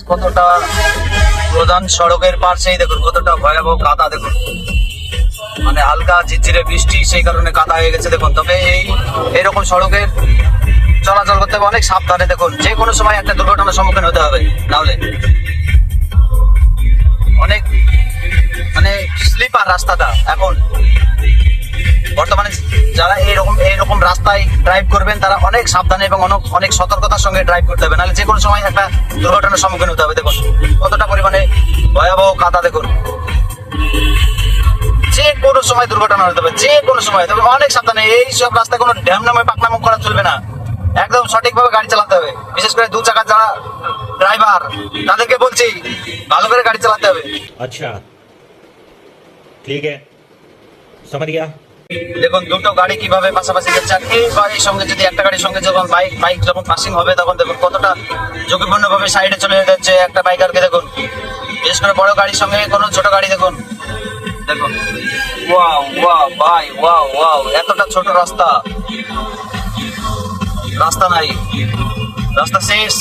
কতটা প্রধান সড়কের পাশেই দেখুন কতটা ভয়াবহ কাদা দেখুন, মানে হালকা ঝিরঝিরে বৃষ্টি সেই কারণে কাদা হয়ে গেছে দেখুন। তবে এইরকম সড়কের চলাচল করতে হবে অনেক সাবধানে দেখুন, যে কোনো সময় একটা দুর্ঘটনার সম্মুখীন হতে হবে, নাহলে অনেক মানে স্লিপার রাস্তাটা এখন। বর্তমানে যারা এইরকম রাস্তায় ড্রাইভ করবেন তারা অনেক সাবধানে এবং অনেক সতর্কতার সঙ্গে ড্রাইভ করতে হবে, নাহলে যে কোনো সময় একটা দুর্ঘটনার সম্মুখীন হতে হবে। দেখুন কতটা পরিমাণে ভয়াবহ কাদা দেখুন, যে কোনো সময় দুর্ঘটনা হতে হবে, যে কোনো সময়। তবে অনেক সাবধানে, এই সব রাস্তায় কোনো ড্যাম নামে পাকনামো করা চলবে না, একদম সঠিকভাবে গাড়ি চালাতে হবে। বিশেষ করে দু চাকার যারা ড্রাইভার তাদেরকে বলছি ভালো করে গাড়ি চালাতে হবে। अच्छा ठीक है समझ गया। দেখুন দুটো গাড়ি কিভাবে পাশাপাশি যাচ্ছে, আর এই গাড়ির সঙ্গে যদি একটা গাড়ির সঙ্গে যখন বাইক যখন পাসিং হবে তখন দেখুন কতটা ঝুঁকিপূর্ণ ভাবে সাইডে চলে যাচ্ছে একটা বাইকারকে দেখুন। বিশেষ করে বড় গাড়ির সঙ্গে কোনো ছোট গাড়ি দেখুন, দেখুন ওয়াও ওয়াও ভাই ওয়াও ওয়াও, এতটা ছোট রাস্তা নাই, রাস্তা শেষ।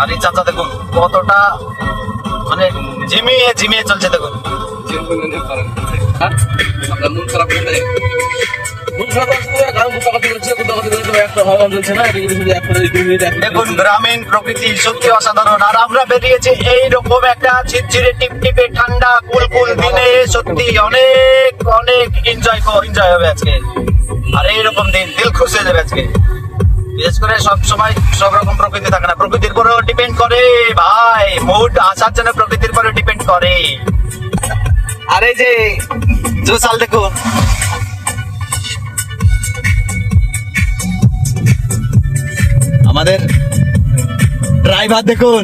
আর এই চাচা দেখুন কতটা মানে ঝিমিয়ে চলছে দেখুন। দেখুন গ্রামীণ প্রকৃতি সত্যি অসাধারণ, আর আমরা বেরিয়েছি এইরকম একটা ঝিরঝিরে টিপটিপে ঠান্ডা কুলকুল দিনে, সত্যি অনেক অনেক এনজয় হবে আজকে। আর এইরকম দিল খুশ হয়ে যাবে আজকে। বিশেষ করে সব সময় সব রকম প্রকৃতি থাকে না, প্রকৃতির উপরেও ডিপেন্ড করে ভাই, মুড আসার জন্য প্রকৃতির উপরে ডিপেন্ড করে। আর এই যে জোসাল দেখুন, আমাদের ড্রাইভার দেখুন,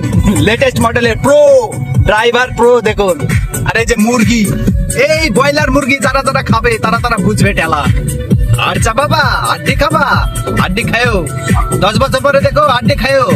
লেটেস্ট মডেলের প্রো দেখুন। আর এই যে মুরগি, এই ব্রয়লার মুরগি যারা খাবে তারা বুঝবে ঠেলা। আচ্ছা বাবা আড্ডি খাবা, আড্ডি খায়ও 10 বছর পরে দেখো আড্ডি খায়ও।